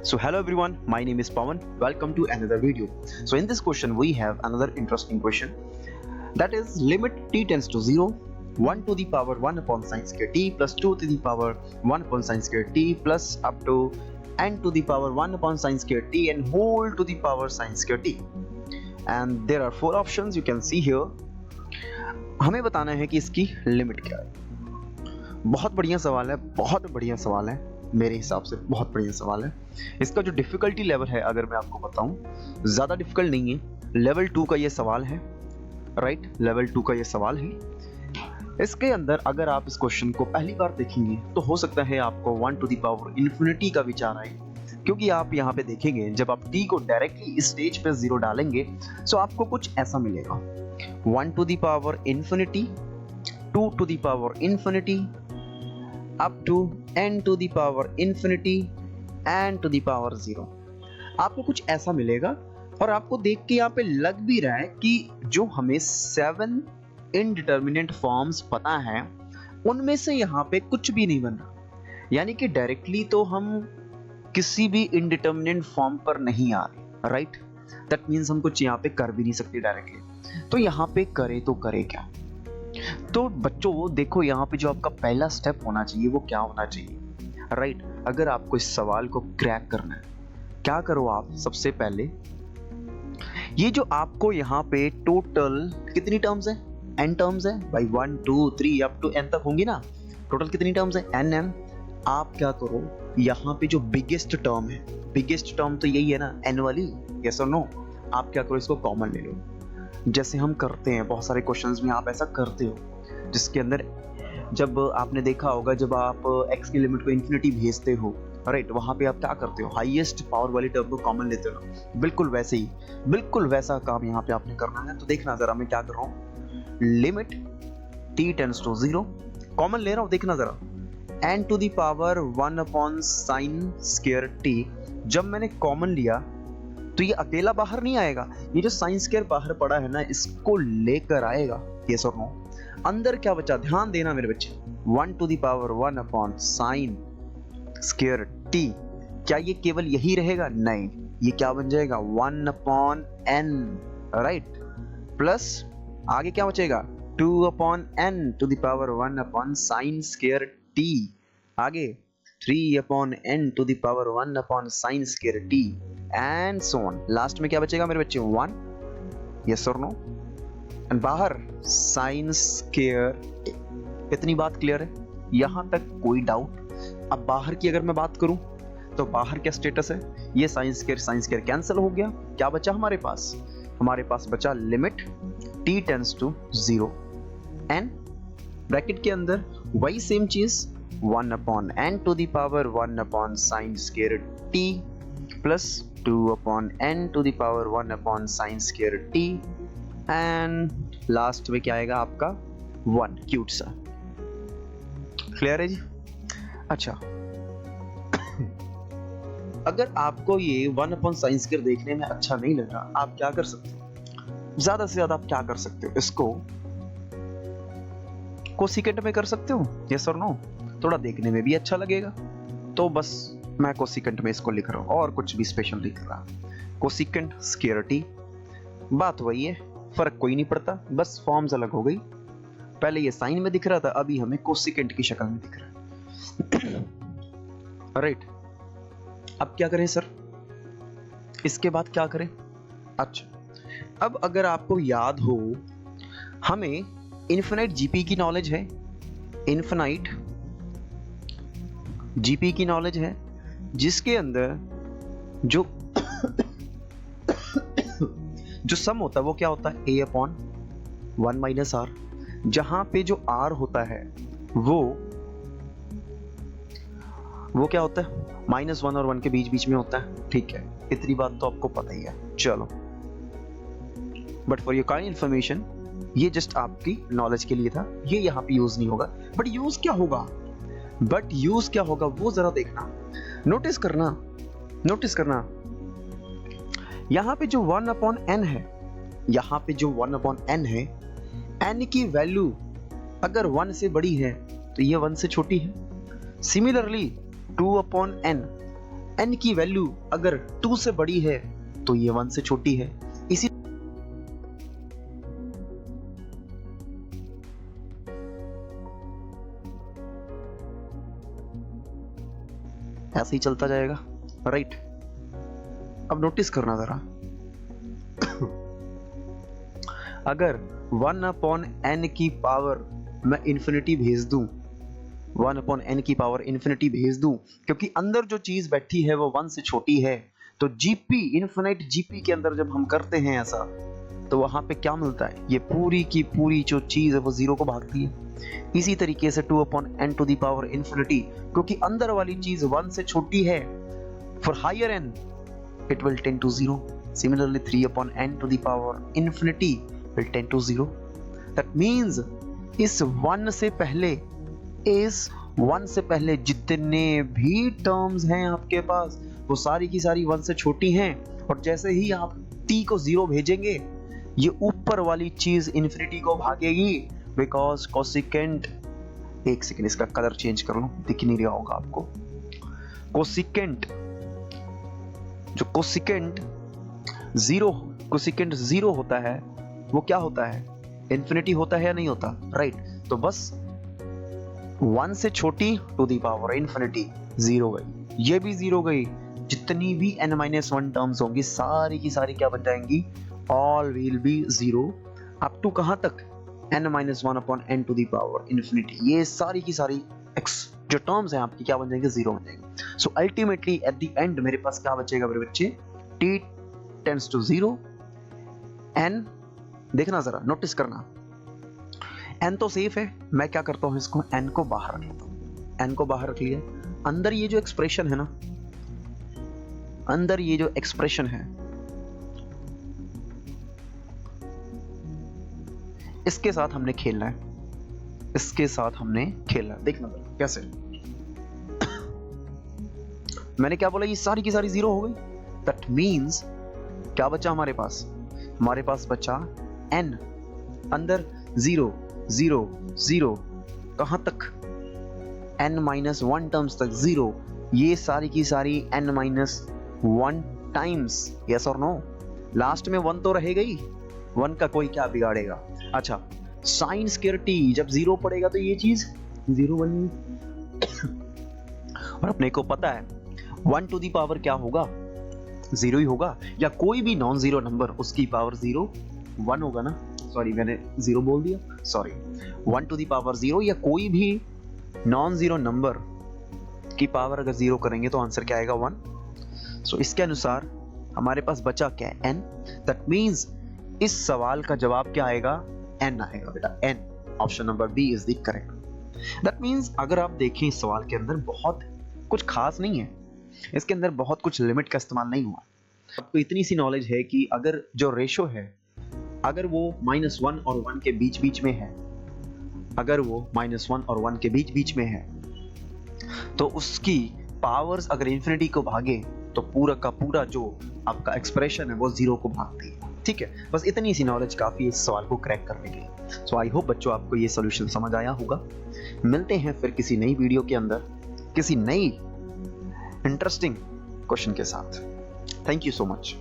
So hello everyone, my name is Pawan. Welcome to another video. So in this question we have another interesting question, that is limit t tends to 0, 1 to the power 1 upon sin square t plus 2 to the power 1 upon sin square t plus up to n to the power 1 upon sin square t and whole to the power sin square t. And there are 4 options you can see here. हमें बताना है कि इसकी limit क्या है। बहुत बढ़िया सवाल है, मेरे हिसाब से बहुत बढ़िया सवाल है। इसका जो डिफिकल्टी लेवल है अगर मैं आपको बताऊं, ज़्यादा डिफिकल्ट नहीं है, लेवल 2 का ये सवाल है, राइट, लेवल 2 का ये सवाल है। इसके अंदर अगर आप इस क्वेश्चन को पहली बार देखेंगे तो हो सकता है आपको 1 टू द पावर इन्फिनिटी का विचार आए, क्योंकि आप यहाँ पे देखेंगे जब आप t को डायरेक्टली इस स्टेज पे 0 डालेंगे तो आपको कुछ ऐसा मिलेगा, 1 to the power infinity, 2 to the power infinity, up to n to the power infinity and to the power 0। आपको कुछ ऐसा मिलेगा और आपको देख के यहाँ पे लग भी रहा है कि जो हमें 7 इनडिटर्मिनेट फॉर्म्स पता है उनमें से यहाँ पे कुछ भी नहीं बन रहा, यानी कि डायरेक्टली तो हम किसी भी इनडिटर्मिनेट फॉर्म पर नहीं आ रहे, राइट। दैट मीन्स हम कुछ यहाँ पे कर भी नहीं सकते डायरेक्टली, तो यहाँ पे करे तो करे क्या। तो बच्चों देखो यहाँ पे जो आपका पहला स्टेप होना चाहिए वो क्या होना चाहिए, राइट। अगर आपको इस सवाल को क्रैक करना है, क्या करो आप, सबसे पहले ये जो आपको यहाँ पे टोटल कितनी टर्म्स है, n टर्म्स है भाई, 1 2 3 अप टू n तक होंगी ना, टोटल कितनी टर्म्स है, n। आप क्या करो, यहाँ पे जो बिगेस्ट टर्म है, बिगेस्ट टर्म तो यही है ना, n वाली, यस और नो। आप क्या करो, इसको कॉमन ले लो, जैसे हम करते हैं बहुत सारे क्वेश्चंस में आप ऐसा करते हो, जिसके अंदर जब आपने देखा होगा जब आप x की लिमिट को इन्फिनिटी भेजते हो, राइट, वहां पे आप क्या करते हो, हाईएस्ट पावर वाली टर्म को कॉमन लेते हो। बिल्कुल वैसे ही, बिल्कुल वैसा काम यहाँ पे आपने करना है। तो देखना जरा मैं क्या कर रहा हूँ, limit t tends to 0, common ले रहा हूँ, देखना जरा, n to the power 1 upon sine square t। जब मैंने कॉमन लिया तो ये अकेला बाहर नहीं आएगा, ये जो साइन स्क्वायर बाहर पड़ा है ना इसको लेकर आएगा, यस और नो। अंदर क्या बचा, ध्यान देना मेरे बच्चे, 1 to the power 1 upon sine square t। क्या ये केवल यही रहेगा, नहीं, ये क्या बन जाएगा, 1 अपॉन n, राइट, प्लस आगे क्या बचेगा, 2 upon n to the power 1 upon sine square t, आगे 3 upon n to the power 1 upon sine square t and so on. Last में क्या बचेगा मेरे बच्चे, 1, यस और नो, एंड बाहर साइन स्क्वायर t। इतनी बात क्लियर है, यहां तक कोई डाउट। अब बाहर की अगर मैं बात करूं तो बाहर क्या स्टेटस है, ये साइन स्क्वायर कैंसिल हो गया, क्या बचा हमारे पास, हमारे पास बचा limit t tends to 0 and bracket के अंदर वही सेम चीज 1 upon n to the power 1 upon sine square t प्लस 2 upon n to the power 1 upon sine square t and last में क्या आएगा आपका 1, क्यूट सा। क्लियर है जी। अच्छा अगर आपको ये 1 अपॉन साइन स्क्वायर देखने में अच्छा नहीं लग रहा, आप क्या कर सकते हो, ज्यादा से ज्यादा आप क्या कर सकते हो, इसको कोसिकेंट में कर सकते हो, यस और नो, थोड़ा देखने में भी अच्छा लगेगा। तो बस मैं कोसिकेंट में इसको लिख रहा हूं और कुछ भी स्पेशल लिख रहा, कोसिकेंट स्क्वायर t। बात वही है, फर्क कोई नहीं पड़ता, बस फॉर्म्स अलग हो गई, पहले ये साइन में दिख रहा था, अभी हमें कोसिकेंट की शक्ल में दिख रहा है, राइट। अब क्या करें सर, इसके बाद क्या करें। अच्छा अब अगर आपको याद हो, हमें इनफिनाइट जीपी की नॉलेज है, इनफिनाइट जीपी की नॉलेज है, जिसके अंदर जो जो सम होता है वो क्या होता है, a अपॉन 1 माइनस r, जहां पे जो r होता है वो क्या होता है, -1 और 1 के बीच में होता है, ठीक है, इतनी बात तो आपको पता ही है। चलो but for your kind information, ये जस्ट आपकी नॉलेज के लिए था, ये यहाँ पे यूज नहीं होगा, बट यूज क्या होगा वो जरा देखना, नोटिस करना, यहां पे जो 1 अपॉन n है, यहां पे जो 1 अपॉन n है, n की वैल्यू अगर 1 से बड़ी है तो ये 1 से छोटी है। सिमिलरली 2 अपॉन n, n की वैल्यू अगर 2 से बड़ी है तो ये 1 से छोटी है। इसी ऐसे ही चलता जाएगा, राइट। अब नोटिस करना जरा, अगर 1/n की पावर मैं इंफिनिटी भेज दूं, 1/n की पावर इंफिनिटी भेज दूं, क्योंकि अंदर जो चीज बैठी है वो 1 से छोटी है, तो जीपी इनफिनिट जीपी के अंदर जब हम करते हैं ऐसा, तो वहां पे क्या मिलता है, ये पूरी की पूरी जो चीज है वो जीरो को भागती है। इसी तरीके से 2/n to the power infinity, क्योंकि अंदर वाली चीज 1 से छोटी है, for higher n it will tend to 0. Similarly 3/n to the power infinity will tend to 0. That means इस 1 से पहले जितने भी टर्म्स हैं आपके पास वो सारी की सारी 1 से छोटी हैं, और जैसे ही आप t को 0 भेजेंगे ये ऊपर वाली चीज इंफिनिटी को भागेगी, बिकॉज कोसिकेंट, एक सेकेंड इसका कलर चेंज कर लूं, दिख नहीं रहा होगा आपको, कोसिकेंट, जो कोसिकेंट जीरो होता है वो क्या होता है, इंफिनिटी होता है या नहीं होता, राइट। तो बस 1 से छोटी टू द पावर इंफिनिटी 0 गई, ये भी 0 गई, जितनी भी n-1 टर्म्स होंगी सारी की सारी क्या बन जाएंगी, all will be 0 up to कहां तक, n-1/n to the power infinity, ये सारी की सारी जो टर्म्स हैं आपकी क्या बन जाएंगे, 0 बन जाएंगे। So ultimately at the end मेरे पास क्या बचेगा मेरे बच्चे, t टेंड्स टू 0, n, देखना जरा नोटिस करना, n तो सेफ है, मैं क्या करता हूं इसको n को बाहर रख लेता हूं, n को बाहर रख लिया, अंदर ये जो एक्सप्रेशन है ना, अंदर ये जो एक्सप्रेशन है इसके साथ हमने खेलना है, इसके साथ हमने खेलना है, देखना कैसे, मैंने क्या बोला, ये सारी की सारी 0 हो गई, दैट मींस क्या बचा हमारे पास, हमारे पास बचा n, अंदर 0 0 0, कहां तक, n-1 टर्म्स तक 0, ये सारी की सारी n-1 टाइम्स, यस और नो, लास्ट में 1 तो रहेगा ही, 1 का कोई क्या बिगाड़ेगा। अच्छा, साइन स्क्वायर t जब 0 पड़ेगा तो ये चीज 0 बनी, और अपने को पता है 1 टू दी पावर क्या होगा, 0 ही होगा, या कोई भी नॉन जीरो नंबर उसकी पावर 0 1 होगा ना, सॉरी मैंने 0 बोल दिया, सॉरी, 1 टू दी पावर 0 या कोई भी नॉन जीरो नंबर की पावर अगर 0 करेंगे तो आंसर क्या आएगा, 1। सो इसके अनुसार हमारे पास बचा क्या है, n, दैट मींस इस सवाल का जवाब क्या आएगा, n आएगा बेटा, n, option number B is the correct. That means अगर आप देखें इस सवाल के अंदर बहुत कुछ खास नहीं है, इसके अंदर बहुत कुछ लिमिट का इस्तेमाल नहीं हुआ, आपको इतनी सी नॉलेज है कि अगर जो रेशो है अगर वो -1 और 1 के बीच बीच में है, अगर वो -1 और 1 के बीच बीच में है तो उसकी पावर्स अगर इंफिनिटी को भागे तो पूरा का पूरा जो आपका एक्सप्रेशन है वो 0 को भागती है, ठीक है। बस इतनी सी नॉलेज काफी है इस सवाल को क्रैक करने के लिए। सो आई होप बच्चों आपको ये सॉल्यूशन समझ आया होगा। मिलते हैं फिर किसी नई वीडियो के अंदर किसी नई इंटरेस्टिंग क्वेश्चन के साथ। Thank you so much.